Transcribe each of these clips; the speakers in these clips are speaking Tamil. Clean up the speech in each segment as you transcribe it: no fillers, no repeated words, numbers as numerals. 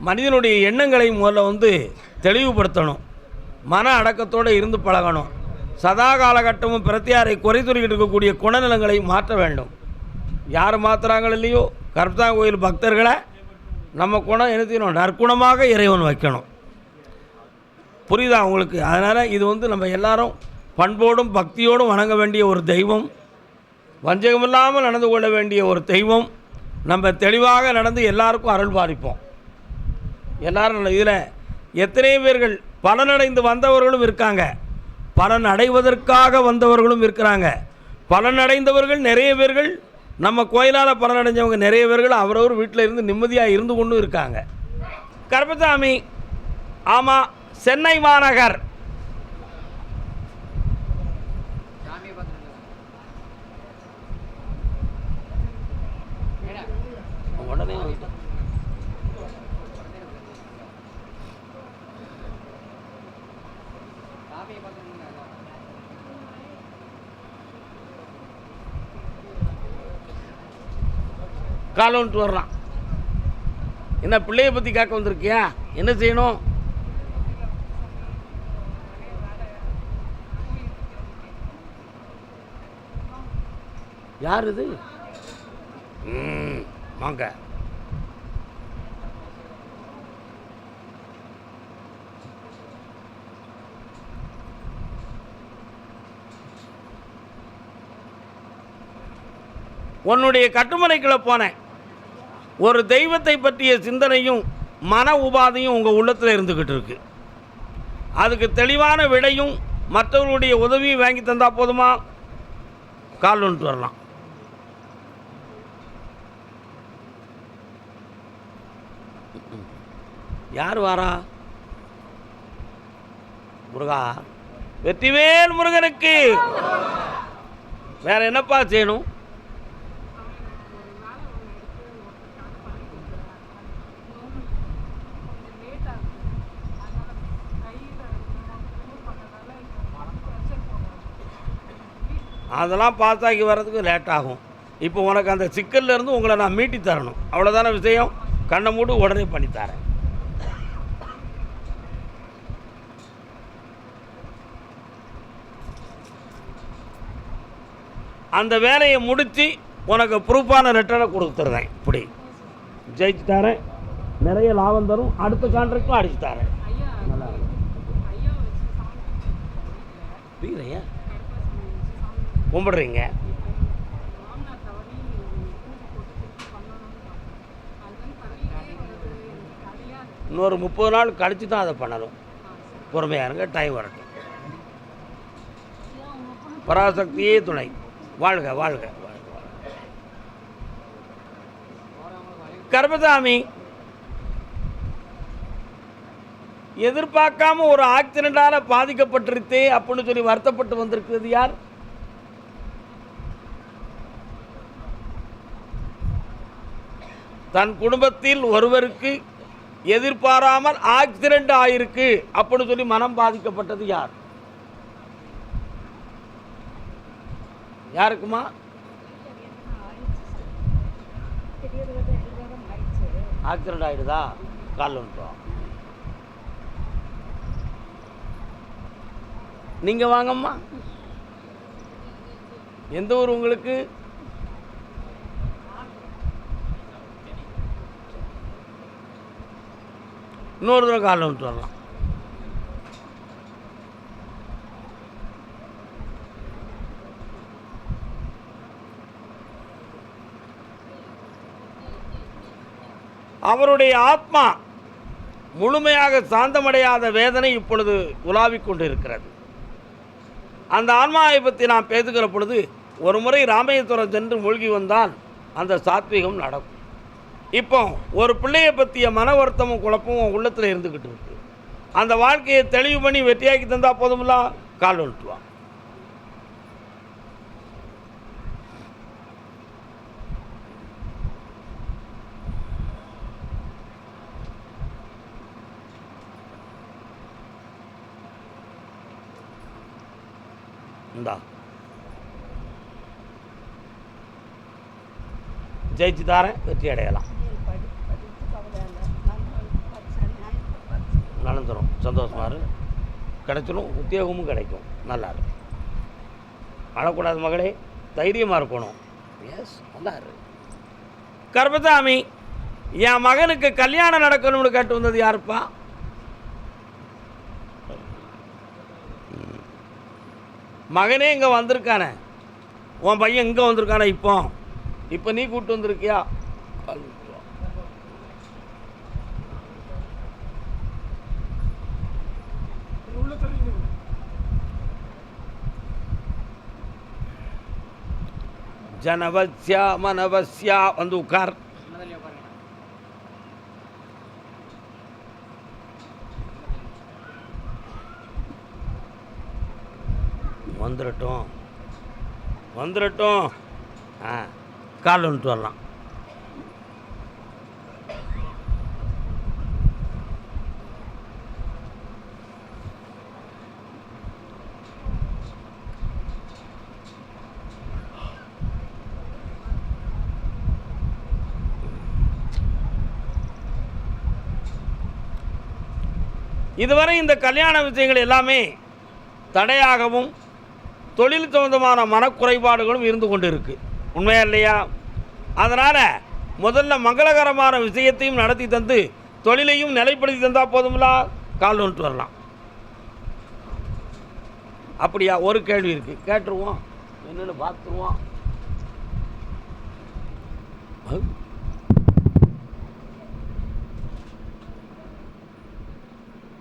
மனிதனுடைய எண்ணங்களை முதல்ல தெளிவுபடுத்தணும். மன அடக்கத்தோடு இருந்து பழகணும். சதா காலகட்டமும் பிரத்தியாரை குறை சொல்லிக்கிட்டு இருக்கக்கூடிய குணநலங்களை மாற்ற வேண்டும். யார் மாற்றுறாங்களோ இல்லையோ, கருப்பசாமி கோயில் பக்தர்களை நம்ம குணம் எழுதினோம், நற்குணமாக இறைவன் வைக்கணும். புரியுதா உங்களுக்கு? அதனால் இது நம்ம எல்லாரும் பண்போடும் பக்தியோடும் வணங்க வேண்டிய ஒரு தெய்வம், வஞ்சகமில்லாமல் நடந்து கொள்ள வேண்டிய ஒரு தெய்வம். நம்ம தெளிவாக நடந்து எல்லாருக்கும் அருள் பாலிப்போம். எல்லாரும் இதில் எத்தனை பேர்கள் பலனடைந்து வந்தவர்களும் இருக்காங்க, பலன் அடைவதற்காக வந்தவர்களும் இருக்கிறாங்க. பலனடைந்தவர்கள் நிறைய பேர்கள், நம்ம கோயிலால் பலனடைஞ்சவங்க நிறைய பேர்கள் அவரவர் வீட்டில் இருந்து நிம்மதியாக இருந்து கொண்டும் இருக்காங்க. கருப்பசாமி, ஆமாம், சென்னை மாநகர் உடனே காலன்ட்டு வரலாம். என்ன பிள்ளைய பற்றி கேட்க வந்திருக்கியா? என்ன செய்யணும்? யார் இது? வாங்க. உன்னுடைய கட்டுமனைக்குள்ள போனேன். ஒரு தெய்வத்தை பற்றிய சிந்தனையும் மன உபாதையும் உங்கள் உள்ளத்தில் இருந்துக்கிட்டு இருக்கு. அதுக்கு தெளிவான விடையும் மற்றவர்களுடைய உதவியும் வாங்கி தந்தால் போதுமா? கால் வந்துட்டு வரலாம். யார் வாரா? முருகா, வெற்றிவேல் முருகனுக்கு. வேற என்னப்பா செய்யணும்? அதெல்லாம் பாஸ் ஆகி வர்றதுக்கு லேட் ஆகும். இப்போ உனக்கு அந்த சிக்கல்லேருந்து உங்களை நான் மீட்டி தரணும், அவ்வளோதான விஷயம். கண்ணை மூடு, உடனே பண்ணித்தரேன். அந்த வேலையை முடித்து உனக்கு ப்ரூஃபான லெட்டரை கொடுத்துருந்தேன். இப்படி ஜெயிச்சு தரேன், நிறைய லாபம் தரும். அடுத்த கான்ட்ராக்டும் அடிச்சு தரேன். நல்லா புரியுதையா? கும்பிடுறீங்க. இன்னொரு 30 நாள் கழித்து தான் அதை பண்ணணும். பொறுமையாக இருங்க, டைம் வரட்டும். பராசக்தியே துணை. வாழ்க வாழ்க வாழ்க. கருப்பசாமி, எதிர்பார்க்காம ஒரு ஆக்சிடென்டால பாதிக்கப்பட்டிருத்தே அப்படின்னு சொல்லி வருத்தப்பட்டு வந்திருக்கிறது யார்? தன் குடும்பத்தில் ஒருவருக்கு எதிர்பாராமல் ஆக்சிடென்ட் ஆயிருக்கு அப்படின்னு சொல்லி மனம் பாதிக்கப்பட்டது யார்? யாருக்குமா? ஆக்சிடென்ட் ஆயிடுதா? கால் வந்துட்டோம். நீங்க வாங்கம்மா. எந்த ஊர் உங்களுக்கு? இன்னொரு தடவை காலில் வந்துட்டு வரலாம். அவருடைய ஆத்மா முழுமையாக சாந்தமடையாத வேதனை இப்பொழுது உலாவிக் கொண்டு இருக்கிறது. அந்த ஆன்மாவை பற்றி நான் பேசுகிற பொழுது, ஒரு முறை ராமேஸ்வரம் சென்று மூழ்கி வந்தால் அந்த சாத்வீகம் நடக்கும். இப்போ ஒரு பிள்ளையை பற்றிய மன வருத்தமும் குழப்பமும் உள்ளத்தில் இருந்துக்கிட்டு இருக்கு. அந்த வாழ்க்கையை தெளிவு பண்ணி வெற்றியாக்கி தந்தால் போதுமில்ல. கால் வந்துட்டுவான். இந்தா ஜெயிச்சு தாரேன், வெற்றி அடையலாம். வளர்ந்துடும். சந்தோஷமாக இரு, கிடைச்சிடும், உத்தியோகமும் கிடைக்கும். நல்லா இருக்கு. அழக்கூடாது மகளே, தைரியமாக இருக்கணும். எஸ், நல்லா இருக்கு. கர்பசாமி, என் மகனுக்கு கல்யாணம் நடக்கணும்னு கேட்டு வந்தது யாருப்பா? மகனே இங்கே வந்திருக்கானே, உன் பையன் இங்கே வந்திருக்கானே. இப்போ நீ கூப்பிட்டு வந்திருக்கியா? ஜனவசியா மனவசியா வந்து உட்கார். வந்துடட்டும் வந்துடட்டும். கால் வந்துட்டு வரலாம். இதுவரை இந்த கல்யாண விஷயங்கள் எல்லாமே தடையாகவும் தொழில் சம்பந்தமான மனக்குறைபாடுகளும் இருந்து கொண்டு இருக்கு. உண்மையா இல்லையா? அதனால் முதல்ல மங்களகரமான விஷயத்தையும் நடத்தி தந்து தொழிலையும் நிலைப்படுத்தி தந்தால் போதும்ல. கால் வந்துட்டு வரலாம். அப்படியா? ஒரு கேள்வி இருக்குது, கேட்டுருவோம். என்னென்னு பார்த்துருவோம்.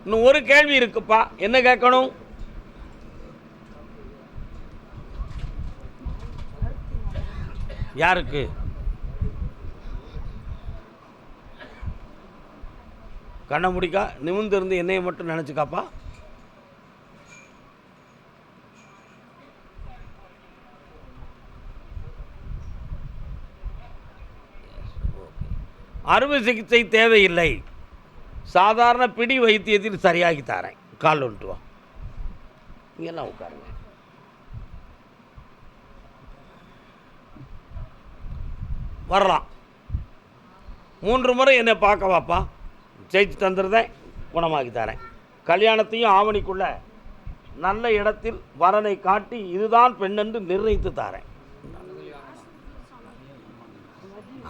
இன்னும் ஒரு கேள்வி இருக்குப்பா. என்ன கேட்கணும்? யாருக்கு? கண்ணை முடிக்கா, நிமிர்ந்து இருந்து என்னையை மட்டும் நினச்சிக்காப்பா. அறுவை சிகிச்சை தேவையில்லை, சாதாரண பிடி வைத்தியத்தில் சரியாகி தரேன். கால் வந்துட்டு வா. இங்கெல்லாம் உட்காருங்க. வரலாம். 3 முறை என்னை பார்க்க வாப்பா, ஜெயிச்சு தந்துருந்தேன், குணமாக்கி தரேன். கல்யாணத்தையும் ஆவணிக்குள்ள நல்ல இடத்தில் வரனை காட்டி இதுதான் பெண் என்று நிர்ணயித்து தரேன்.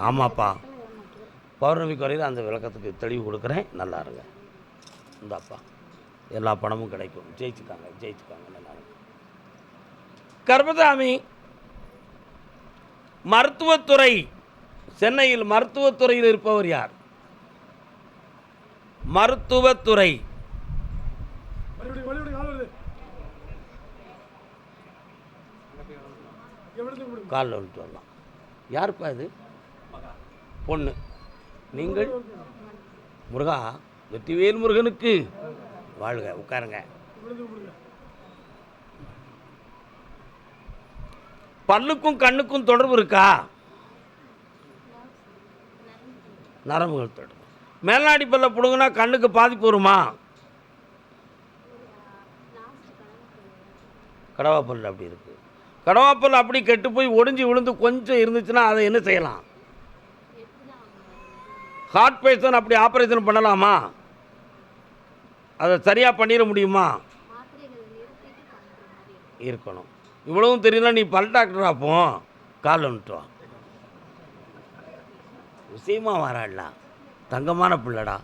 ஆமாப்பா, பௌர்ணமி குறையில் அந்த விளக்கத்துக்கு தெளிவு கொடுக்குறேன். நல்லா இருங்க. இந்தாப்பா, எல்லா பணமும் கிடைக்கும். ஜெயிச்சுக்காங்க, ஜெயிச்சுக்காங்க. நல்லா இருக்கு. கர்பசாமி, மருத்துவத்துறை, சென்னையில் மருத்துவத்துறையில் இருப்பவர் யார்? மருத்துவத்துறை. காலில் வந்துட்டு வரலாம். யாருப்பா இது? பொண்ணு. நீங்கள்? முருகா, வெற்றிவேல் முருகனுக்கு வாழ்க. உட்காருங்க. பல்லுக்கும் கண்ணுக்கும் தொடர்பு இருக்கா? நரம்புகள் தொடர்பு. மேல்நாடி பல்ல பிடுங்கினா கண்ணுக்கு பாதிப்பு வருமா? கடவாப்பல் அப்படி இருக்குது. கடவாப்பல் அப்படி கெட்டு போய் ஒடிஞ்சு விழுந்து கொஞ்சம் இருந்துச்சுன்னா அதை என்ன செய்யலாம்? ஹார்ட் பேஷண்ட் அப்படி ஆப்ரேஷன் பண்ணலாமா? அதை சரியாக பண்ணிட முடியுமா? இருக்கணும். இவ்வளவும் தெரியல, நீ பல் டாக்டரா? அப்போ கால் வந்துட்டு வா. விஷயமா வராடா, தங்கமான பிள்ளடா.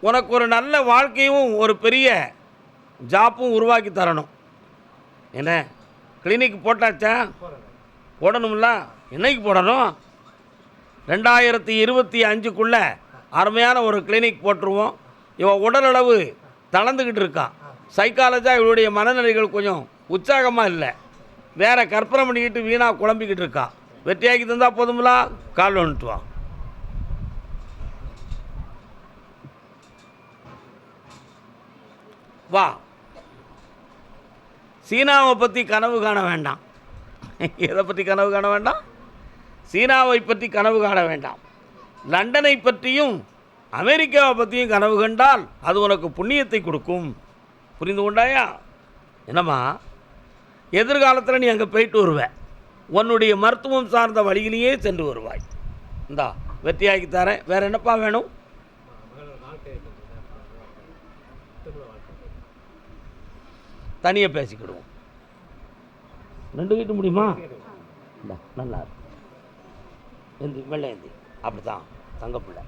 உனக்கு ஒரு நல்ல வாழ்க்கையும் ஒரு பெரிய ஜாப்பும் உருவாக்கி தரணும். என்ன, கிளினிக் போட்டாச்சா? போடணும்ல. என்னைக்கு போடணும்? 2025க்குள்ளே அருமையான ஒரு கிளினிக் போட்டுருவோம். இவன் உடலளவு தளர்ந்துக்கிட்டு இருக்கான். சைக்காலஜாக இவளுடைய மனநிலைகள் கொஞ்சம் உற்சாகமாக இல்லை. வேறு கற்பனை பண்ணிக்கிட்டு வீணாக குழம்பிக்கிட்டு இருக்கான். வெற்றியாக்கி தந்தால் போதுங்களா? கால் வந்துட்டு வா. வா. சீனாவை பற்றி கனவு காண வேண்டாம். எதை பற்றி கனவு காண வேண்டாம்? சீனாவை பற்றி கனவு காண வேண்டாம். லண்டனை பற்றியும் அமெரிக்காவை பற்றியும் கனவு கண்டால் அது உனக்கு புண்ணியத்தை கொடுக்கும். புரிந்து கொண்டாயா? என்னம்மா, எதிர்காலத்தில் நீ அங்கே போயிட்டு வருவ. உன்னுடைய மருத்துவம் சார்ந்த வழியிலேயே சென்று வருவாய். இந்தா வெற்றியாக்கி தரேன். வேறு என்னப்பா வேணும்? தனியாக பேசிக்கிடுவோம். 2 கிட்ட முடியுமா? இந்தா நல்லா எந்தி வெள்ளை ஏந்தி அப்படி தான் தங்கப்பிள்ளை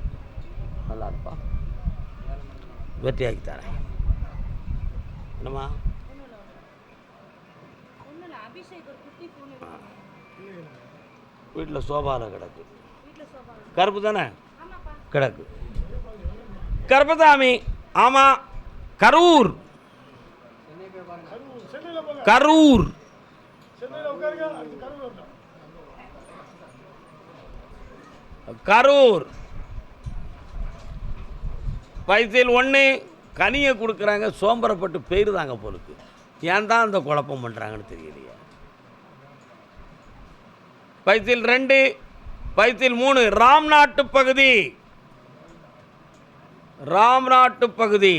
நல்லா இருப்பா. வெற்றியாக்கி தரேன். என்னம்மா? வீட்டில் சோபாவில் கிடக்கு. கருப்பு தானே கிடக்கு. கருப்பசாமி. ஆமாம், கரூர். கரூர் கரூர் வயசில் 1 கனியை கொடுக்குறாங்க. சோம்பரப்பட்டு போயிருந்தாங்க போலுக்கு. ஏன் தான் அந்த குழப்பம் பண்ணுறாங்கன்னு தெரியலையே. வயசில் 2, வயசில் 3 ராம்நாட்டு பகுதி. ராம்நாட்டு பகுதி.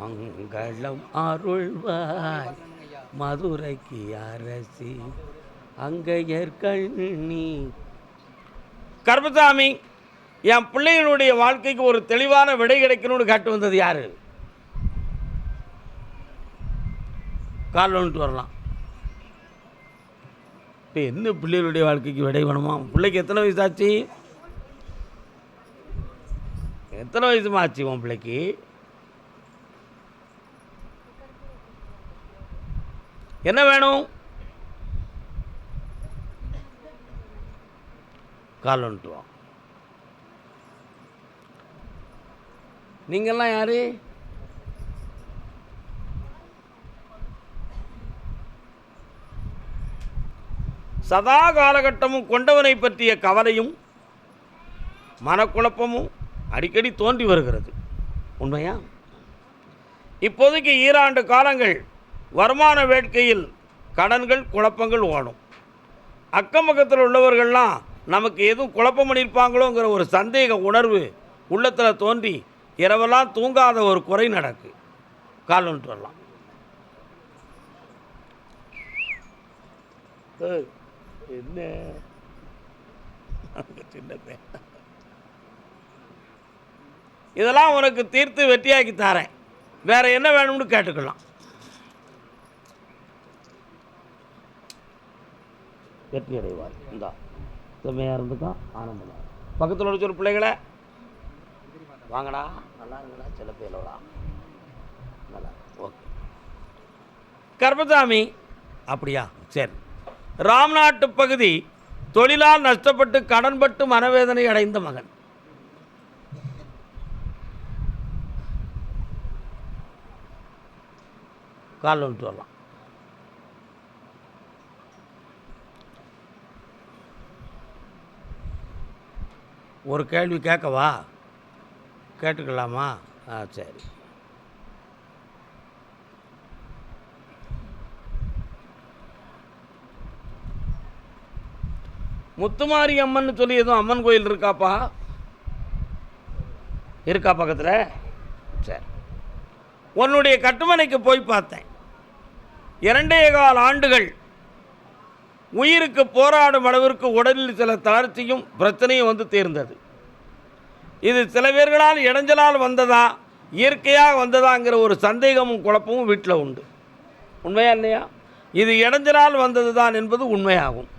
மங்களம் அருள்வாய் மதுரைக்கு அரசி அங்கையர் கண்ணி. கருப்பசாமி, என் பிள்ளைகளுடைய வாழ்க்கைக்கு ஒரு தெளிவான விடை கிடைக்கணும்னு காட்டு வந்தது யாரு? காலில் வந்துட்டு வரலாம். இப்போ என்ன பிள்ளைகளுடைய வாழ்க்கைக்கு விடை வேணுமா? பிள்ளைக்கு எத்தனை வயசு ஆச்சு? எத்தனை வயசுமா ஆச்சு உன் பிள்ளைக்கு? என்ன வேணும்? கால் வந்துட்டு வா. நீங்கள்லாம் யாரு? சதா காலகட்டமும் கொண்டவனை பற்றிய கவலையும் மனக்குழப்பமும் அடிக்கடி தோன்றி வருகிறது. உண்மையா? இப்போதைக்கு 2 ஆண்டு காலங்கள் வருமான வேட்கையில் கடன்கள் குழப்பங்கள் ஓடும். அக்கம் பக்கத்தில் உள்ளவர்கள்லாம் நமக்கு எதுவும் குழப்பம் பண்ணியிருப்பாங்களோங்கிற ஒரு சந்தேக உணர்வு உள்ளத்தில் தோன்றி இரவெல்லாம் தூங்காத ஒரு குறை நடக்கு. கால் வந்துட்டு வரலாம். என்ன சின்ன பையன், இதெல்லாம் உனக்கு தீர்த்து வெற்றியாக்கி தரேன். வேற என்ன வேணும்னு கேட்டுக்கலாம். வெற்றி அடைவார். இந்தா செம்மையாக இருந்துக்கா, ஆனந்தமாக. பக்கத்தில் உள்ள ஒரு பிள்ளைகளை வாங்கடா, நல்லா இருங்கடா, சில பேரோடா நல்லா. ஓகே கருப்பசாமி. அப்படியா? சரி. ராம்நாட்டு பகுதி தொழிலால் நஷ்டப்பட்டு கடன்பட்டு மனவேதனை அடைந்த மகன். கால் வந்துட்டு வரலாம். ஒரு கேள்வி கேட்கவா? கேட்டுக்கலாமா? சரி. முத்துமாரி அம்மன் சொல்லி எதுவும் அம்மன் கோயில் இருக்காப்பா? இருக்கா பக்கத்தில்? சரி. உன்னுடைய கட்டுமனைக்கு போய் பார்த்தேன். 2.25 ஆண்டுகள் உயிருக்கு போராடும் அளவிற்கு உடலில் சில தளர்ச்சியும் பிரச்சனையும் வந்து தேர்ந்தது. இது சில பேர்களால் இடைஞ்சலால் வந்ததா, இயற்கையாக வந்ததாங்கிற ஒரு சந்தேகமும் குழப்பமும் வீட்டில் உண்டு. உண்மையா இல்லையா? இது இடைஞ்சலால் வந்தது தான் என்பது உண்மையாகும்.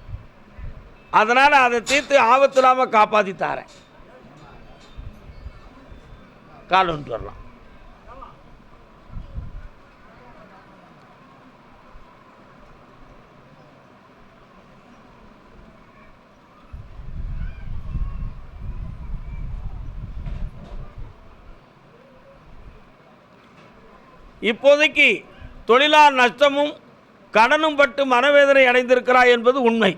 அதனால் அதை தீர்த்து ஆபத்து இல்லாமல் காப்பாற்றி தாரேன். கால் வந்துட்டு வரலாம். இப்போதைக்கு தொழிலால் நஷ்டமும் கடனும் பட்டு மனவேதனை அடைந்திருக்கிறாய் என்பது உண்மை.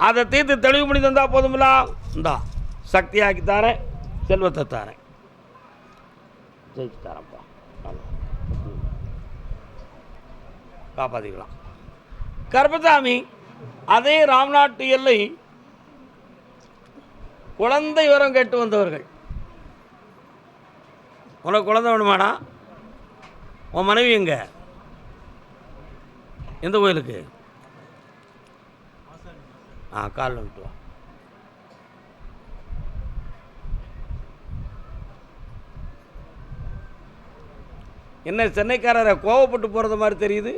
அதை தீர்த்து தெளிவு பண்ணி தந்தா போதுமில்லா? இந்தா சக்தியாக்கி தாரேன், செல்வத்தை தாரேன், ஜெயிச்சு தாரேன்ப்பா. காப்பாற்றிக்கலாம். கருப்பசாமி, அதே ராம்நாட்டு எல்லை குழந்தை வரம் கேட்டு வந்தவர்கள். உனக்கு குழந்தை வேணுமாடா? உன் மனைவி எங்க? எந்த கோயிலுக்கு? காலைல வந்துட்டு வா. என்ன சென்னைக்காரரை கோவப்பட்டு போகிறது மாதிரி தெரியுது?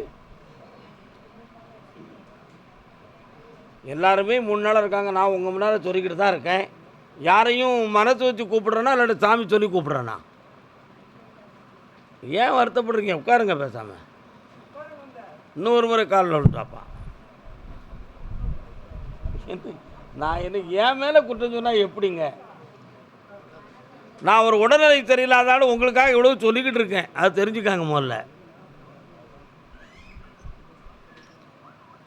எல்லாருமே முன்னால் இருக்காங்க, நான் உங்கள் முன்னால் சொல்லிக்கிட்டு தான் இருக்கேன். யாரையும் மனசு வச்சு கூப்பிட்றேன்னா இல்லாட்டி சாமி சொல்லி கூப்பிட்றேன்னா? ஏன் வருத்தப்படுறீங்க? உட்காருங்க பேசாமல். இன்னொரு முறை காலில் விட்டாப்பா. நான் என்ன என் மேலே குற்றம் சொன்னால் எப்படிங்க? நான் ஒரு உடல்நிலை சரியில்லாதாலும் உங்களுக்காக இவ்வளோ சொல்லிக்கிட்டு இருக்கேன், அது தெரிஞ்சுக்காங்க முதல்ல.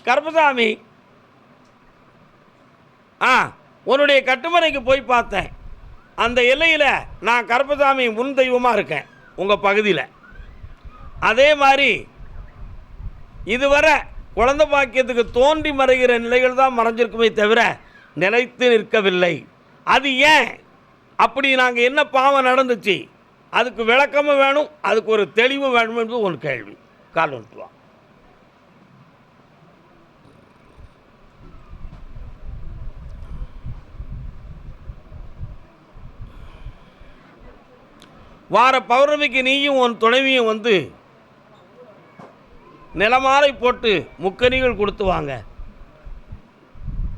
கருப்பசாமி, உன்னுடைய கட்டுமனைக்கு போய் பார்த்தேன். அந்த எல்லையில் நான் கருப்பசாமி முன் தெய்வமாக இருக்கேன் உங்கள் பகுதியில். அதே மாதிரி இதுவரை குழந்தை பாக்கியத்துக்கு தோன்றி மறைகிற நிலைகள் தான் மறைஞ்சிருக்குமே தவிர நிலைத்து நிற்கவில்லை. அது ஏன் அப்படி? நாங்கள் என்ன பாவம் நடந்துச்சு? அதுக்கு விளக்கமும் வேணும், அதுக்கு ஒரு தெளிவும் வேணும் என்பது ஒரு கேள்வி. கால் வந்துட்டு வா. வார பௌர்ணமிக்கு நீயும் உன் துணைவியும் வந்து நிலமாலை போட்டு முக்கணிகள் கொடுத்து வாங்க.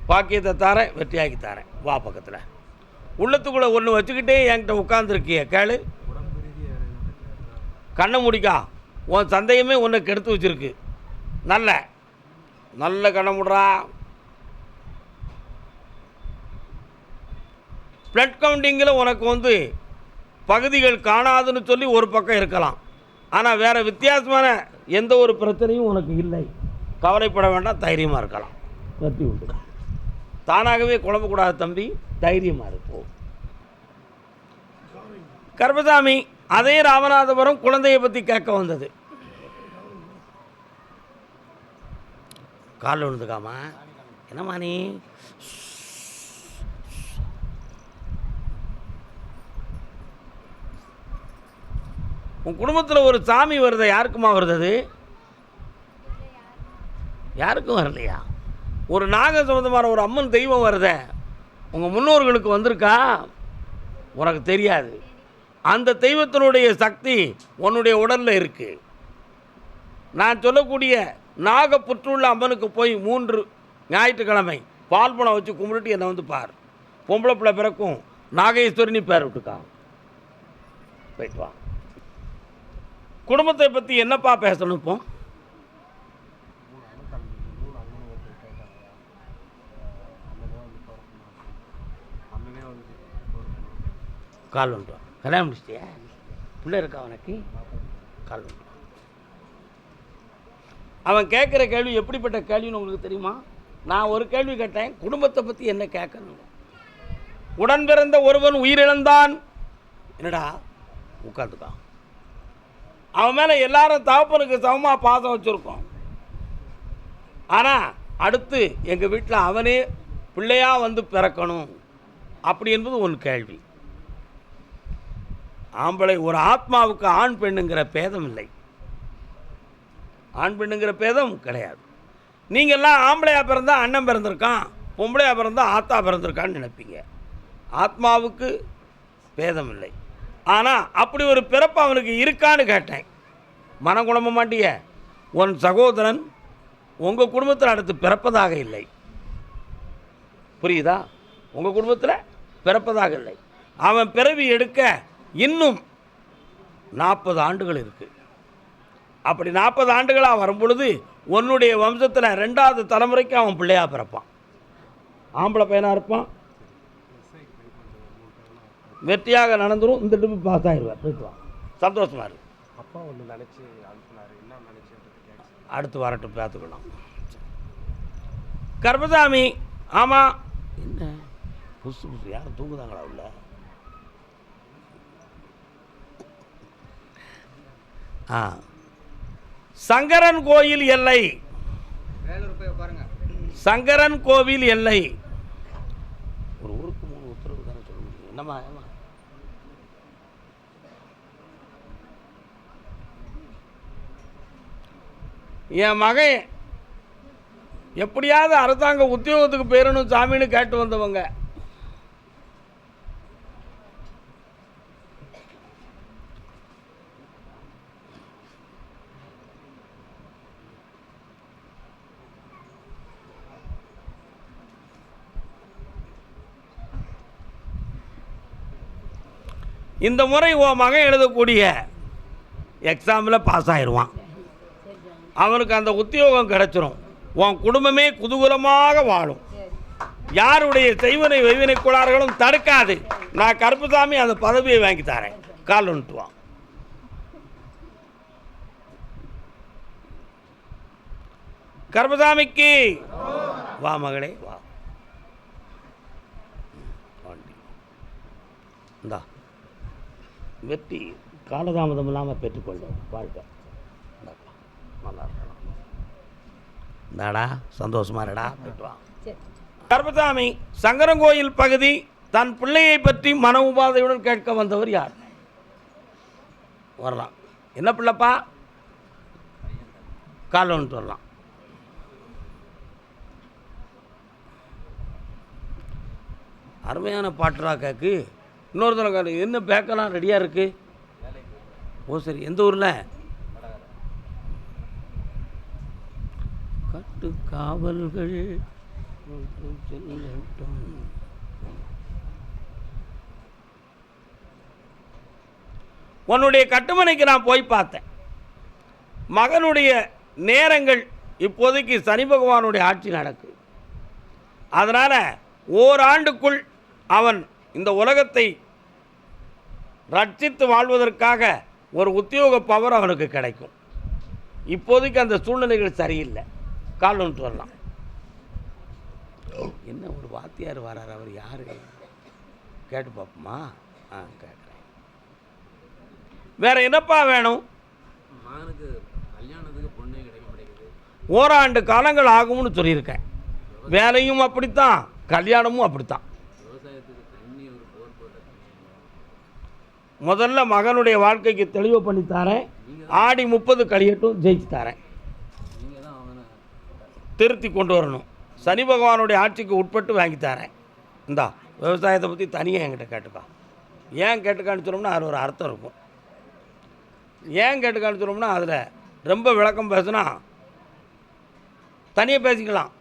பாக்கியத்தை தாரேன், வெற்றியாக்கி தாரேன். வா பக்கத்தில். உள்ளத்துக்குள்ளே ஒன்று வச்சுக்கிட்டே என்கிட்ட உட்காந்துருக்கிய கேளு. கண்ணை முடிக்கா. உன் சந்தேகமே ஒன்றை கெடுத்து வச்சுருக்கு. நல்ல நல்ல கண்ணை முடுறா. பிளட் கவுண்டிங்கில் உனக்கு வந்து பகுதிகள் காணாதுன்னு சொல்லி ஒரு பக்கம் இருக்கலாம். ஆனால் வேறு வித்தியாசமான எந்த ஒரு பிரச்சனையும் உனக்கு இல்லை. கவலைப்பட வேண்டாம், தைரியமாக இருக்கலாம். வெற்றி உண்டு. தானாகவே குழம்பக்கூடாது தம்பி, தைரியமாக இருப்போம். கருப்பசாமி, அதே ராமநாதபுரம் குழந்தையை பற்றி கேட்க வந்தது. காலில் விழுந்துக்காமா? என்னம்மா நீ? உன் குடும்பத்தில் ஒரு சாமி வருது, யாருக்குமா வருது? அது யாருக்கும் வரலையா? ஒரு நாக சம்பந்தமான ஒரு அம்மன் தெய்வம் வருத, உங்கள் முன்னோர்களுக்கு வந்திருக்கா? உனக்கு தெரியாது. அந்த தெய்வத்தினுடைய சக்தி உன்னுடைய உடலில் இருக்குது. நான் சொல்லக்கூடிய நாகப்புற்றுள்ள அம்மனுக்கு போய் 3 ஞாயிற்றுக்கிழமை பால் பழம் வச்சு கும்பிட்டுட்டு என்னை வந்து பார். பொம்பளை பிள்ளை பிறக்கும், நாகேஸ்வரினி பேர் விட்டுக்கா. போயிட்டு வா. குடும்பத்தை பற்றி என்னப்பா பேசணும் இப்போ? கால் வந்துட்டு. கல்யாணம் முடிச்சிட்டியா? பிள்ளை இருக்கா உனக்கு? கால் வந்துட்டு. அவன் கேட்குற கேள்வி எப்படிப்பட்ட கேள்வின்னு உங்களுக்கு தெரியுமா? நான் ஒரு கேள்வி கேட்டேன், குடும்பத்தை பற்றி என்ன கேட்கணும்? உடன் பிறந்த ஒருவன் உயிரிழந்தான். என்னடா உட்காந்துக்கான். அவன் மேலே எல்லாரும் தகப்பனுக்கு சமமாக பாசம் வச்சுருக்கோம். ஆனால் அடுத்து எங்கள் வீட்டில் அவனே பிள்ளையாக வந்து பிறக்கணும் அப்படி என்பது ஒன்று கேள்வி. ஆம்பளை ஒரு ஆத்மாவுக்கு ஆண் பெண்ணுங்கிற பேதம் இல்லை. ஆண் பெண்ணுங்கிற பேதம் கிடையாது. நீங்கள்லாம் ஆம்பளையாக பிறந்தா அண்ணன் பிறந்திருக்கான், பொம்பளையாக பிறந்தா ஆத்தா பிறந்திருக்கான்னு நினைப்பீங்க. ஆத்மாவுக்கு பேதம் இல்லை. ஆனால் அப்படி ஒரு பிறப்பு அவனுக்கு இருக்கான்னு கேட்டேன். மனக்குழம்ப மாட்டிய உன் சகோதரன் உங்கள் குடும்பத்தில் அடுத்து பிறப்பதாக இல்லை. புரியுதா? உங்கள் குடும்பத்தில் பிறப்பதாக இல்லை. அவன் பிறவி எடுக்க இன்னும் 40 ஆண்டுகள் இருக்குது. அப்படி 40 ஆண்டுகளாக வரும் பொழுது உன்னுடைய வம்சத்தில் 2வது தலைமுறைக்கு அவன் பிள்ளையாக பிறப்பான். ஆம்பளை பையனாக இருப்பான். வெற்றியாக நடந்துடும். இந்த ட்ரிப்பு பாஸ் ஆகிடுவார். போயிட்டு சந்தோஷமாக இருக்கு. அப்பா ஒன்று நினச்சி அனுப்புனார், என்ன நினச்சி அடுத்து வரட்டும் பார்த்துக்கலாம். கருப்பசாமி, ஆமாம். என்ன புதுசு புதுசு யாரும் தூங்குதாங்களா உள்ள? சங்கரன் கோயில் எல்லை. சங்கரன் கோவில் எல்லை. ஒரு ஊருக்கு 3 உத்தரவு தானே சொல்ல முடியும். என்னம்மா? என் மகன் எப்படியாவது அரசாங்க உத்தியோகத்துக்கு போயிடணும் சாமின்னு கேட்டு வந்தவங்க. இந்த முறை உன் மகன் எழுதக்கூடிய எக்ஸாமில் பாஸ் ஆயிடுவான். அவனுக்கு அந்த உத்தியோகம் கிடைச்சிரும். உன் குடும்பமே குதூகலமாக வாழும். யாருடைய செய்வனை வைவினை கோளாறுகளும் தடுக்காது. நான் கருப்புசாமி அந்த பதவியை வாங்கி தரேன். கால் ஒன்றுவான். கருப்புசாமிக்கு வா மகளே வா. இந்தா வெற்றி காலதாமதம் இல்லாமல் பெற்றுக்கொள்ளும் வாழ்க்கை. நல்லா இருக்கணும். இந்தாடா சந்தோஷமா இருடா. பெற்றுவான். கருப்பசாமி சங்கரங்கோயில் பகுதி தன் பிள்ளையை பற்றி மன உபாதையுடன் கேட்க வந்தவர் யார்? வரலாம். என்ன பிள்ளைப்பா? கால் ஒன்று வரலாம். அருமையான பாட்டுரா கேக்கு. இன்னொருத்தர கால் என்ன பேக்கெல்லாம் ரெடியாக இருக்கு? ஓ சரி. எந்த ஊரில்? கட்டு காவல்கள் உன்னுடைய கட்டுமனைக்கு நான் போய் பார்த்தேன். மகனுடைய நேரங்கள் இப்போதைக்கு சனி பகவானுடைய ஆட்சி நடக்கு. அதனால் ஓராண்டுக்குள் அவன் இந்த உலகத்தை ரட்சித்து வாழ்வதற்காக ஒரு உத்தியோக பவர் அவனுக்கு கிடைக்கும். இப்போதைக்கு அந்த சூழ்நிலைகள் சரியில்லை. கால் ஒன்று வரலாம். என்ன ஒரு வாத்தியார் வரார். அவர் யாரு கேட்டு பார்ப்போமா? கேட்குறேன். வேற என்னப்பா வேணும்? மகனுக்கு கல்யாணத்துக்கு பொண்ணே கிடைக்க மாட்டேங்குது. ஓராண்டு காலங்கள் ஆகும்னு சொல்லியிருக்கேன். வேலையும் அப்படித்தான், கல்யாணமும் அப்படித்தான். விவசாயத்துக்கு தண்ணி ஒரு போர் போட்ட முதல்ல மகனுடைய வாழ்க்கைக்கு தெளிவு பண்ணி தரேன். ஆடி 30 கழியட்டும், ஜெயிச்சு தரேன். நீங்கள் தான் அவனை திருத்தி கொண்டு வரணும். சனி பகவானுடைய ஆட்சிக்கு உட்பட்டு வாங்கி தரேன். இந்தா விவசாயத்தை பற்றி தனியாக என்கிட்ட கேட்டுக்கா. ஏன் கேட்டுக்கான்னு சொன்னோம்னா அதில் ஒரு அர்த்தம் இருக்கும். ஏன் கேட்டுக்கான்னு சொன்னோம்னா அதில் ரொம்ப விளக்கம் பேசுனா தனியாக பேசிக்கலாம்.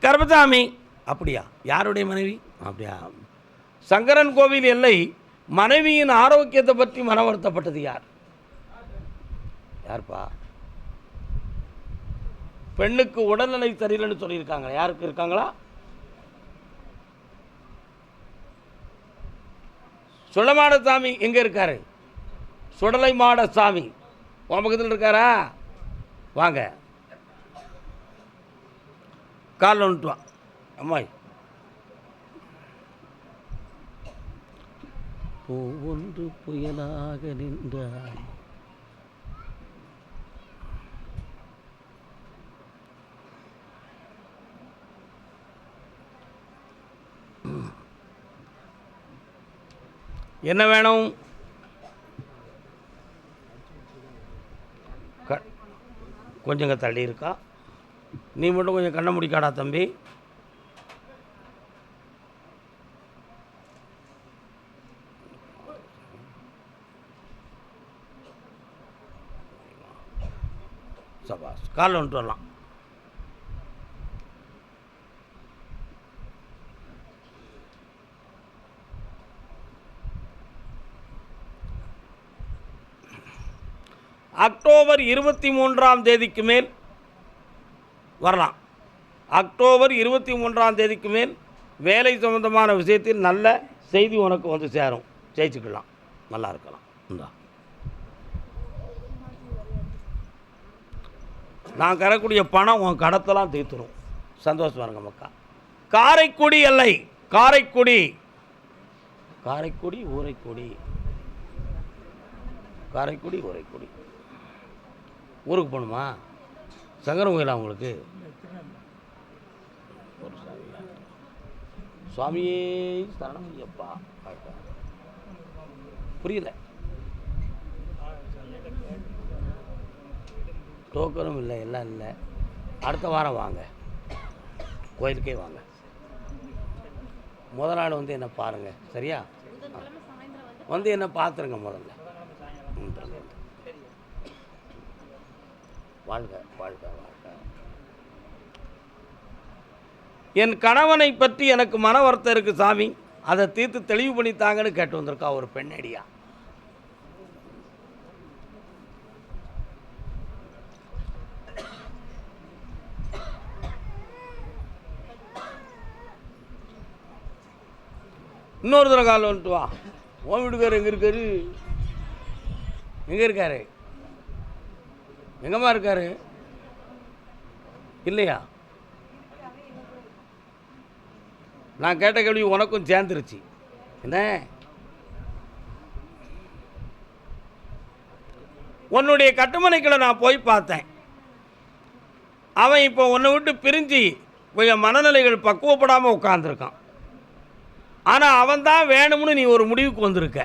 கருப்பசாமி அப்படியா? யாருடைய மனைவி? அப்படியா? சங்கரன் கோவில் எல்லை மனைவியின் ஆரோக்கியத்தை பற்றி மன வருத்தப்பட்டது யார்? யார்ப்பா? பெண்ணுக்கு உடல்நிலை சரியில்லைன்னு சொல்லியிருக்காங்க. யாருக்கு இருக்காங்களா? சுடமாட சாமி எங்க இருக்காரு? சுடலை மாட சாமி உன் பக்கத்தில் இருக்காரா? வாங்க. கால் ஒன்று வா அம்மாய். ஒன்று புயலாக நின்றாய். என்ன வேணும்? கொஞ்சங்க தள்ளி இருக்கா. நீ மட்டும் கொஞ்சம் கண்ணை முடிக்காடா தம்பி. சபாஸ். கால் ஒன்று வரலாம். அக்டோபர் 23ஆம் தேதிக்கு மேல் வரலாம். அக்டோபர் 23ஆம் தேதிக்கு மேல் வேலை சம்பந்தமான விஷயத்தில் நல்ல செய்தி உனக்கு வந்து சேரும். ஜெயிச்சுக்கலாம், நல்லா இருக்கலாம். இந்தா நான் கரக்கூடிய பணம் உன் கடத்தெல்லாம் தீர்த்துரும். சந்தோஷமா இருங்க மக்கா. காரைக்குடி எல்லை, காரைக்குடி, காரைக்குடி ஊரைக்குடி, காரைக்குடி ஊரைக்குடி. ஊருக்கு போகணுமா? சங்கரன் கோயிலா உங்களுக்கு? ஒரு சுவாமியே சரணம் ஐயப்பா. புரியல. டோக்கனும் இல்லை, எல்லாம் இல்லை. அடுத்த வாரம் வாங்க, கோயிலுக்கே வாங்க. முதல் நாள் வந்து என்ன பாருங்கள், சரியா? வந்து என்ன பார்த்துருங்க முதல்ல. வாழ்க வாழ்க வாழ்க. என் கணவனை பற்றி எனக்கு மன வருத்தம் இருக்குது சாமி, அதை தீர்த்து தெளிவு பண்ணித்தாங்கன்னு கேட்டு வந்திருக்கா ஒரு பெண்ணடியா. இன்னொரு தடவை கால் வந்துட்டு வா. உன் வீட்டுக்கார் எங்கே இருக்காரு? எங்கே இருக்காரு? எங்கம்மா இருக்காரு? இல்லையா? நான் கேட்ட கேள்வி உனக்கும் சேர்ந்துருச்சு. என்ன உன்னுடைய கட்டுமனைக்குள்ள நான் போய் பார்த்தேன். அவன் இப்போ உன்னை விட்டு பிரிஞ்சு கொஞ்சம் மனநிலைகள் பக்குவப்படாமல் உட்காந்துருக்கான். ஆனால் அவன் தான் வேணும்னு நீ ஒரு முடிவுக்கு வந்திருக்க.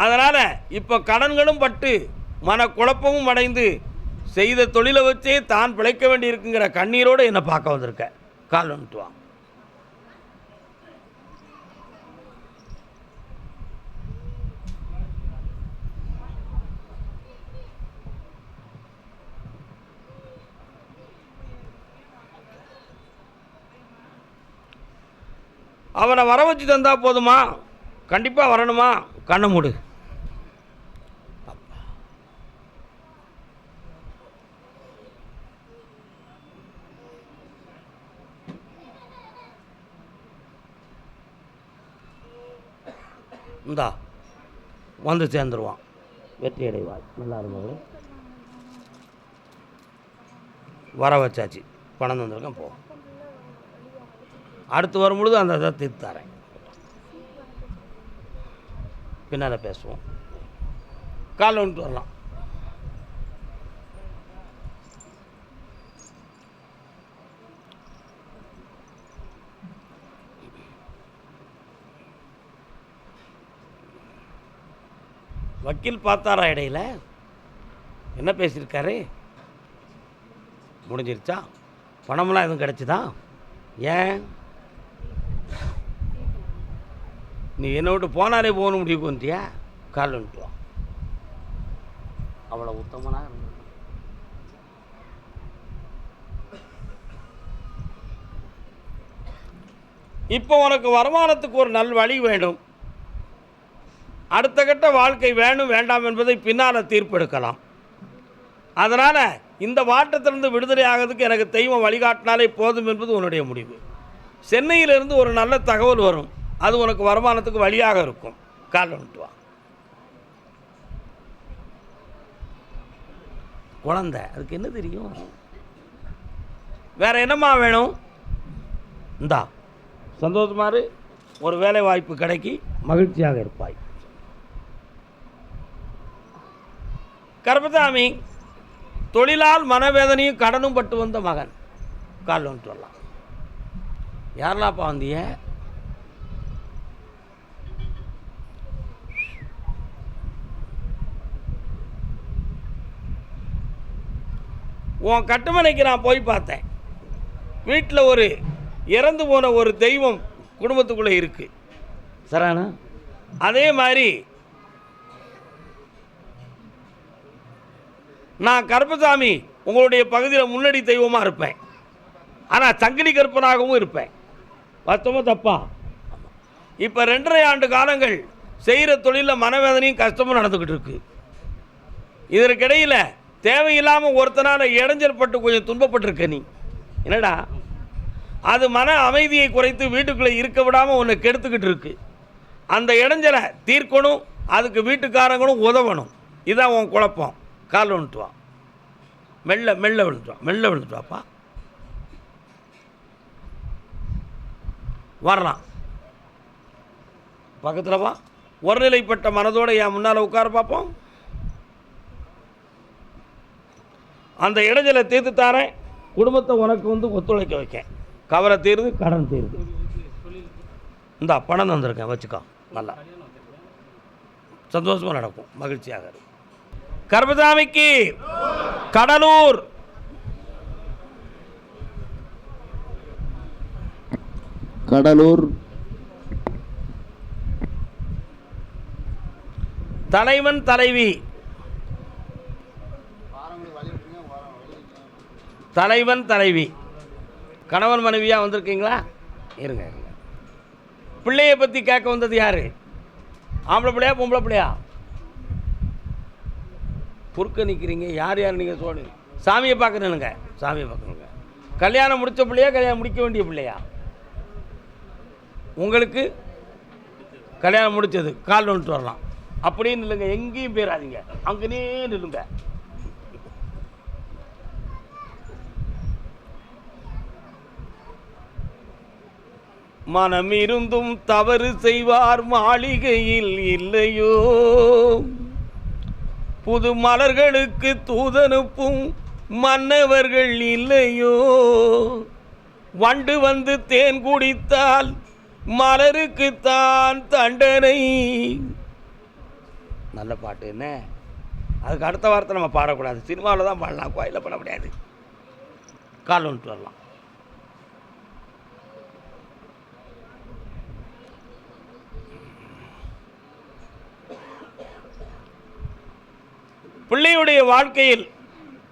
அதனால் இப்போ கடன்களும் பட்டு மனக்குழப்பமும் அடைந்து செய்த தொழிலை வச்சே தான் பிழைக்க வேண்டியிருக்குங்கிற கண்ணீரோடு என்னை பார்க்க வந்திருக்க. கால் வந்துட்டு வா. அவனை வர வச்சு தந்தா போதுமா? கண்டிப்பாக வரணுமா? கண்ணை மூடு. இந்தா வந்து சேர்ந்துருவான். வெற்றி அடைவாய். நல்லா இருந்தது. வர வச்சாச்சு, பணம் தந்திருக்கேன். போ. அடுத்து வரும்பொழுது அந்த இதை தீர்த்து தரேன். பின்னால் பேசுவோம். காலைல வந்துட்டு வரலாம். வக்கீல் பார்த்தாரா இடையில? என்ன பேசியிருக்காரு? முடிஞ்சிருச்சா? பணமெல்லாம் எதுவும் கிடச்சிதா? ஏன் நீ என்னை விட்டு போனாலே போகணும் முடிவுக்கு வந்துட்டியா? கால் வந்துட்டு வா. அவ்வளோ உத்தமனா இருந்த. இப்போ உனக்கு வருமானத்துக்கு ஒரு நல் வழி வேண்டும். அடுத்த கட்ட வாழ்க்கை வேணும் வேண்டாம் என்பதை பின்னால் தீர்ப்பெடுக்கலாம். அதனால் இந்த வாட்டத்திலிருந்து விடுதலை ஆகிறதுக்கு எனக்கு தெய்வம் வழிகாட்டினாலே போதும் என்பது உன்னுடைய முடிவு. சென்னையிலிருந்து ஒரு நல்ல தகவல் வரும், அது உனக்கு வருமானத்துக்கு வழியாக இருக்கும். கால் வந்துட்டு வா. குழந்தை, அதுக்கு என்ன தெரியும்? வேற என்னம்மா வேணும்? இந்தா சந்தோஷமாரு. ஒரு வேலை வாய்ப்பு கிடைக்கி மகிழ்ச்சியாக இருப்பாய். கருப்பசாமி, தொழிலால் மனவேதனையும் கடனும் பட்டு வந்த மகன். கால் வந்துட்டு வரலாம். யாரெல்லாப்பா வந்திய? உன் கட்டுமனைக்கு நான் போய் பார்த்தேன். வீட்டில் ஒரு இறந்து போன ஒரு தெய்வம் குடும்பத்துக்குள்ளே இருக்கு. சரானா? அதே மாதிரி நான் கருப்பசாமி உங்களுடைய பகுதியில் முன்னணி தெய்வமாக இருப்பேன். ஆனால் சங்கிலி கருப்பனாகவும் இருப்பேன். வாஸ்தவமா தப்பா? இப்போ 2.5 ஆண்டு காலங்கள் செய்கிற தொழிலில் மனவேதனையும் கஷ்டமும் நடந்துக்கிட்டு இருக்கு. இதற்கிடையில் தேவையில்லாமல் ஒருத்தனால் இடைஞ்சல் பட்டு கொஞ்சம் துன்பப்பட்டிருக்க நீ. என்னடா அது மன அமைதியை குறைத்து வீட்டுக்குள்ளே இருக்க விடாமல் உன்னை கெடுத்துக்கிட்டு இருக்கு. அந்த இடைஞ்சலை தீர்க்கணும், அதுக்கு வீட்டுக்காரங்களும் உதவணும். இதான் உன் குழப்பம். கால் விழுந்துட்டு வா. மெல்ல மெல்ல விழுந்துட்டு வா. மெல்ல விழுந்துட்டு வாப்பா. வரலாம். பக்கத்தில் வா. ஒருநிலைப்பட்ட மனதோடு என் முன்னால் உட்கார பார்ப்போம். அந்த இடைஞ்சலை தீர்த்து தாரேன். குடும்பத்தை உனக்கு வந்து ஒத்துழைக்க வைக்கேன். கவலை தீருது, கடன் தீருது. இந்தா பணம் தந்திருக்கேன், வச்சுக்கோ. நல்லா சந்தோஷமாக நடக்கும், மகிழ்ச்சியாக. கருப்பசாமிக்கு கடலூர். கடலூர். தலைவன் தலைவி. தலைவன் தலைவி கணவன் மனைவியாக வந்திருக்கீங்களா? இருங்க இருங்க. பிள்ளையை பற்றி கேட்க வந்தது யார்? ஆம்பளை பிள்ளையா பொம்பளை பிள்ளையா? குறுக்க நிற்கிறீங்க. யார் யார் நீங்கள் சொல்லுங்க. சாமியை பார்க்கணுங்க. சாமியை பார்க்கணுங்க. கல்யாணம் முடித்த பிள்ளையா கல்யாணம் முடிக்க வேண்டிய பிள்ளையா? உங்களுக்கு கல்யாணம் முடித்தது கால் வந்துட்டு வரலாம். அப்படின்னு இல்லைங்க, எங்கேயும் போயிடாதீங்க, அங்கனே நில்லுங்க. மனம் இருந்தும் தவறு செய்வார் மாளிகையில் இல்லையோ, புது மலர்களுக்கு தூதனுப்பும் மன்னவர்கள் இல்லையோ, வண்டு வந்து தேன் குடித்தால் மலருக்குத்தான் தண்டனை. நல்ல பாட்டு என்ன? அதுக்கு அடுத்த வார்த்தை நம்ம பாடக்கூடாது, சினிமாவில் தான் பாடலாம், கோயிலில் பாட முடியாது. கால் வந்துட்டு வரலாம். பிள்ளையுடைய வாழ்க்கையில்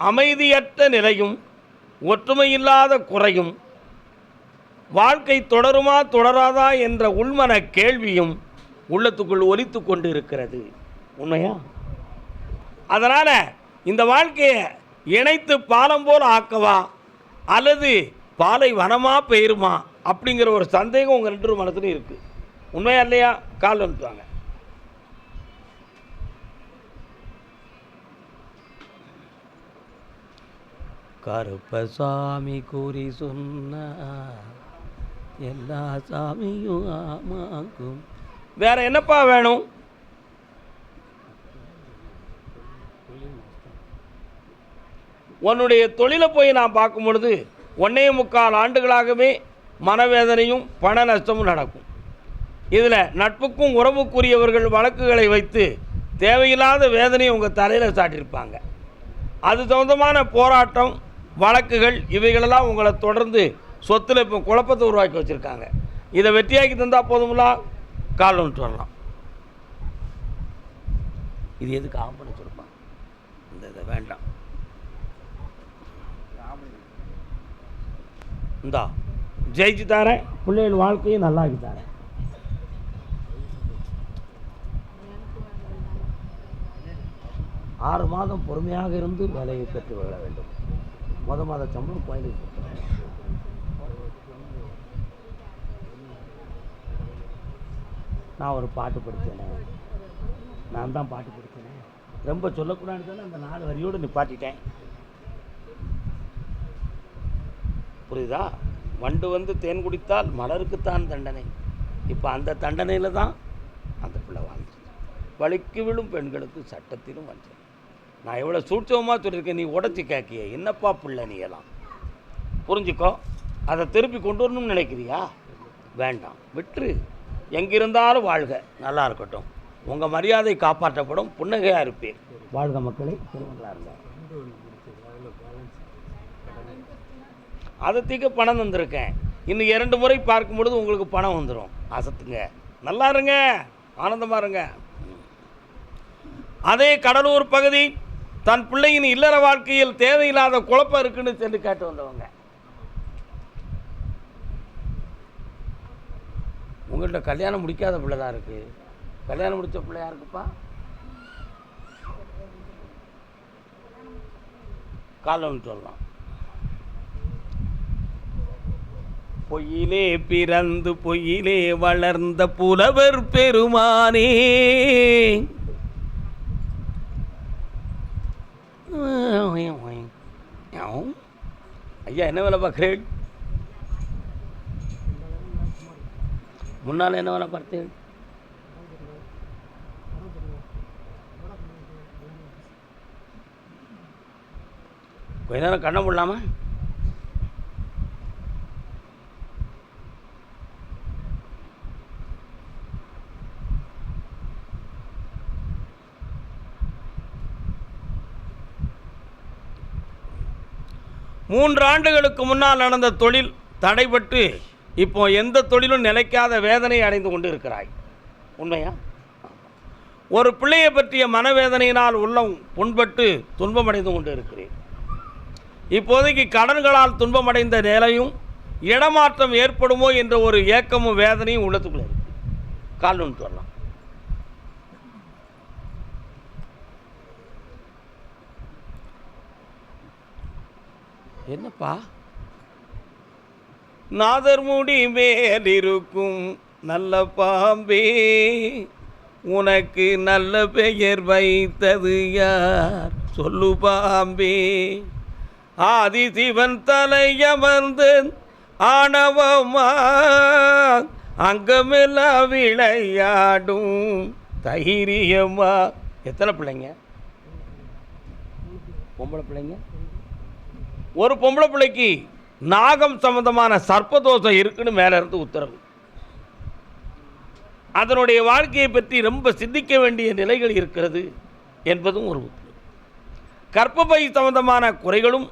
அமைதியற்ற நிலையும் ஒற்றுமையில்லாத குறையும், வாழ்க்கை தொடருமா தொடராதா என்ற உள்மன கேள்வியும் உள்ளத்துக்குள் ஒலித்து கொண்டு இருக்கிறது. உண்மையா? அதனால் இந்த வாழ்க்கையை இணைத்து பாலம் போல் ஆக்கவா அல்லது பாலை வனமாக பெயருமா அப்படிங்கிற ஒரு சந்தேகம் உங்கள் ரெண்டு மனசுலையும் இருக்குது. உண்மையா இல்லையா? கால் வந்துட்டாங்க. கருப்பசாமி கூறி சொன்ன எல்லா சாமியும் ஆமாக்கும். வேற என்னப்பா வேணும்? உன்னுடைய தொழிலை போய் நான் பார்க்கும் பொழுது 1.25 ஆண்டுகளாகவே மனவேதனையும் பண நஷ்டமும் நடக்கும். இதில் நட்புக்கும் உறவுக்குரியவர்கள் வழக்குகளை வைத்து தேவையில்லாத வேதனையை உங்கள் தலையில் சாட்டியிருப்பாங்க. அது சம்பந்தமான போராட்டம் வழக்குகள் இவைகளெல்லாம் உங்களை தொடர்ந்து சொத்தில் இப்போ குழப்பத்தை உருவாக்கி வச்சுருக்காங்க. இதை வெற்றியாக்கி தந்தால் போதுங்களா? கால் வந்துட்டு வரலாம். இது எதுக்கு ஆஃப் பண்ணி வச்சுருப்பான்? இந்த இதை வேண்டாம். இந்தா ஜெயிச்சு தரேன், பிள்ளைகள் வாழ்க்கையும் நல்லாக்கி தரேன். ஆறு மாதம் பொறுமையாக இருந்து வேலையை பெற்று கொள்ள வேண்டும். மாத சம்பளம் கோயிலுக்கு கொடுத்துறேன். நான் ஒரு பாட்டு படித்தேனே, நான் தான் பாட்டு படித்தேனே, ரொம்ப சொல்லக்கூடாதுன்னு தானே அந்த 4 வரியோடு நிப்பாட்டிட்டேன். புரியுதா? வண்டு வந்து தேன் குடித்தால் மலருக்குத்தான் தண்டனை. இப்போ அந்த தண்டனையில் தான் அந்த பிள்ளை வாழ்ந்துச்சு. வலிக்கு விழும் பெண்களுக்கு சட்டத்திலும் வஞ்சனை. நான் எவ்வளோ சூட்சமாக சொல்லியிருக்கேன், நீ உடச்சி கேட்கிய என்னப்பா பிள்ளை நீ எல்லாம் புரிஞ்சுக்கோ. அதை திருப்பி கொண்டு வரணும்னு நினைக்கிறியா? வேண்டாம், விட்டுரு. எங்கிருந்தாலும் வாழ்க, நல்லா இருக்கட்டும். உங்கள் மரியாதை காப்பாற்றப்படும், புன்னகையாக இருப்பேன். வாழ்க மக்களை, செல்வங்களாக இருங்க. அதை தீக்க பணம் தந்திருக்கேன். இன்னும் 2 முறை பார்க்கும் பொழுது உங்களுக்கு பணம் வந்துடும். அசத்துங்க, நல்லா இருங்க, ஆனந்தமாக இருங்க. அதே கடலூர் பகுதி தன் பிள்ளையின் இல்லற வாழ்க்கையில் தேவையில்லாத குழப்பம் இருக்குன்னு சென்று கேட்டு வந்தவங்க. உங்கள்கிட்ட கல்யாணம் முடிக்காத பிள்ளை தான் இருக்கு. கல்யாணம் முடித்த பிள்ளையா இருக்குப்பா? காலை வந்துட்டு வரலாம். பொய்யிலே பிறந்து பொய்யிலே வளர்ந்த புலவர் பெருமானே, ஐயா என்ன வேலை பார்க்குறேன்? முன்னால் என்ன வேலை பார்த்தேன்? கொஞ்ச நேரம் கண்ண முடியலாமா? 3 ஆண்டுகளுக்கு முன்னால் நடந்த தொழில் தடைபட்டு இப்போ எந்த தொழிலும் நிலைக்காத வேதனை அடைந்து கொண்டு இருக்கிறாய். உண்மையா? ஒரு பிள்ளையை பற்றிய மனவேதனையினால் உள்ளம் புண்பட்டு துன்பமடைந்து கொண்டு இருக்கிறேன். இப்போதைக்கு கடன்களால் துன்பமடைந்த நிலையும் இடமாற்றம் ஏற்படுமோ என்ற ஒரு ஏக்கமும் வேதனையும் உள்ளத்துக்குள்ளே இருக்கு. கால் நுண்டு வரலாம். என்னப்பா? நாதர் முடி மேலிருக்கும் நல்ல பாம்பே, உனக்கு நல்ல பெயர் வைத்தது யார் சொல்லு பாம்பே. ஆதி சிவன் தலையமர்ந்து ஆணவமா அங்கமெல்லாம் விளையாடும் தைரியமா. எத்தனை பிள்ளைங்க? பொம்பளை பிள்ளைங்க. ஒரு பொம்பளை பிள்ளைக்கு நாகம் சம்பந்தமான சர்ப்பதோஷம் இருக்குன்னு மேலே இருந்து உத்தரவு. அதனுடைய வாழ்க்கையை பற்றி ரொம்ப சிந்திக்க வேண்டிய நிலைகள் இருக்கிறது என்பதும் ஒரு உத்தரவு. கர்ப்பப்பை சம்பந்தமான குறைகளும்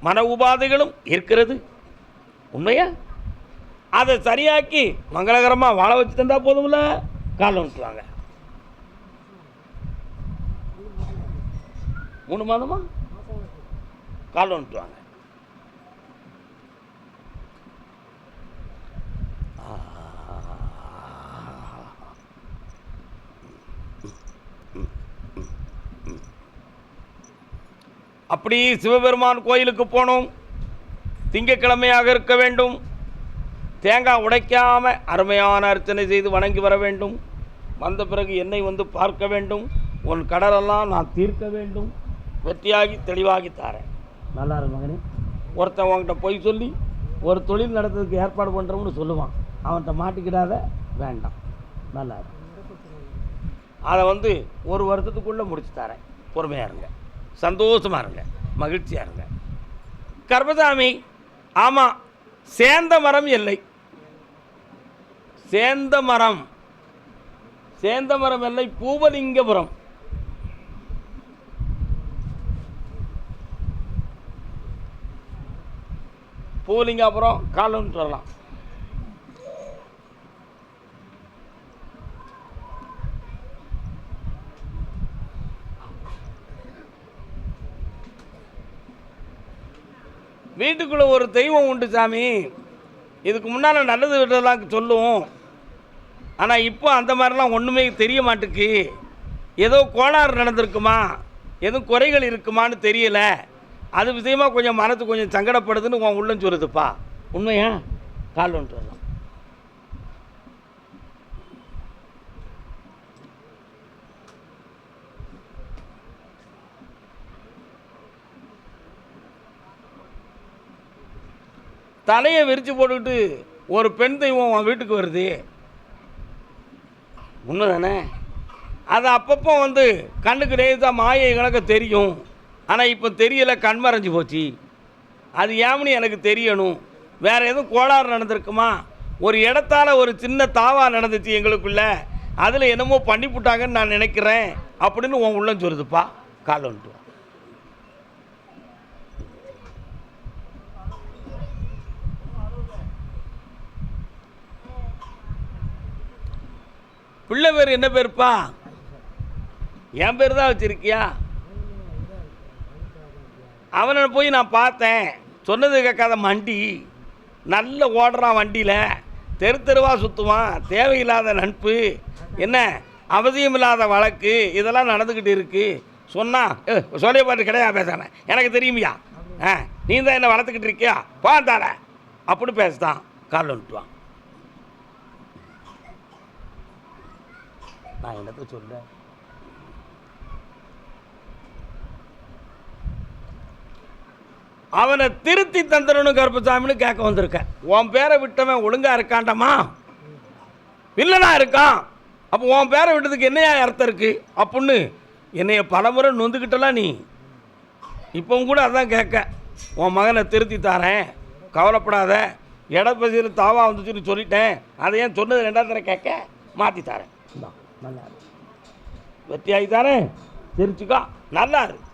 மன உபாதைகளும் இருக்கிறது. உண்மையா? அதை சரியாக்கி மங்களகரமாக வாழ வச்சு தந்தா போதும்ல. காலம் விட்டுவாங்க. 3 மாதமா காலம் விட்டுவாங்க. அப்படி சிவபெருமான் கோயிலுக்கு போனோம். திங்கக்கிழமையாக இருக்க வேண்டும். தேங்காய் உடைக்காமல் அருமையான அர்ச்சனை செய்து வணங்கி வர வேண்டும். வந்த பிறகு என்னை வந்து பார்க்க வேண்டும். உன் கடலெல்லாம் நான் தீர்க்க வேண்டும். வெற்றியாகி தெளிவாகி தாரேன். நல்லா இருக்கு மகனே. ஒருத்தன் உங்கள்கிட்ட போய் சொல்லி ஒரு தொழில் நடத்துறதுக்கு ஏற்பாடு பண்ணுறோம்னு சொல்லுவான். அவன்கிட்ட மாட்டிக்கிடாத. வேண்டாம். நல்லா இருக்கு. அதை வந்து 1 வருஷத்துக்குள்ளே முடிச்சு தரேன். பொறுமையாக இருங்க, சந்தோஷமாக இருங்க, மகிழ்ச்சியாக இருங்க. கர்மசாமி, ஆமாம், சேந்த மரம் இல்லை. சேந்த மரம் இல்லை, பூவலிங்கபுரம். பூவலிங்காபுரம் காலம்னு சொல்லலாம். வீட்டுக்குள்ளே ஒரு தெய்வம் உண்டு சாமி. இதுக்கு முன்னால் நல்லது விட்டதெல்லாம் சொல்லுவோம். ஆனால் இப்போ அந்த மாதிரிலாம் ஒன்றுமே தெரிய மாட்டுக்கு. ஏதோ கோளாறு நடந்திருக்குமா, எதுவும் குறைகள் இருக்குமான்னு தெரியல. அது விஷயமாக கொஞ்சம் மனசு கொஞ்சம் சங்கடப்படுதுன்னு உன் உள்ளம் சொல்லுதுப்பா. உண்மையா? கால் ஒன்று வரலாம். தலையை விரித்து போட்டுக்கிட்டு ஒரு பெண் தெய்வம் உன் வீட்டுக்கு வருது. உண்மை தானே? அது அப்பப்போ வந்து கண்ணுக்கு நேர்தான் மாயை கணக்க தெரியும். ஆனால் இப்போ தெரியலை, கண்மறைஞ்சி போச்சு. அது ஏம்னு எனக்கு தெரியணும். வேறு எதுவும் கோளாறு நடந்திருக்குமா? ஒரு இடத்தால் ஒரு சின்ன தாவா நடந்துச்சு எங்களுக்குள்ள, அதில் என்னமோ பண்ணிவிட்டாங்கன்னு நான் நினைக்கிறேன் அப்படின்னு உன் உள்ளம் சொல்லுதுப்பா. கால் வந்துட்டு பிள்ளை பேர் என்ன பேருப்பா? என் பேர் தான் வச்சுருக்கியா? அவனை போய் நான் பார்த்தேன். சொன்னது கேட்காத மண்டி. நல்ல ஓடுறான் வண்டியில், தெரு தெருவாக சுற்றுவான். தேவையில்லாத நட்பு, என்ன அவசியமில்லாத வழக்கு, இதெல்லாம் நடந்துக்கிட்டு இருக்குது. சொன்னால் சொல்லிய பாட்டு கிடையாது பேசுகிறேன், எனக்கு தெரியுமியா, நீ தான் என்ன வளர்த்துக்கிட்டு இருக்கியா, பார்த்தால அப்படி பேசுதான். காலில் விட்டுவான். நான் என்னத்தை சொல்ல? அவனை திருத்தி தந்துடணும் கருப்பசாமின்னு கேட்க வந்திருக்கேன். உன் பேரை விட்டவன் ஒழுங்காக இருக்காண்டம்மா, வில்லனா இருக்கான். அப்போ உன் பேரை விட்டதுக்கு என்னையா அர்த்தம் இருக்குது அப்படின்னு என்னைய பலமுறை நொந்துக்கிட்டலாம் நீ. இப்பவும் கூட அதான் கேட்க. உன் மகனை திருத்தி தாரேன், கவலைப்படாத, இடப்பசியில் தாவா வந்துச்சுன்னு சொல்லிட்டேன். அதை ஏன் சொன்னது 2ஆவது தடவை கேட்க? மாற்றி தாரேன். நல்லா வெற்றியாகி தாரேன், தெரிச்சுக்கா. நல்லா இருக்கு.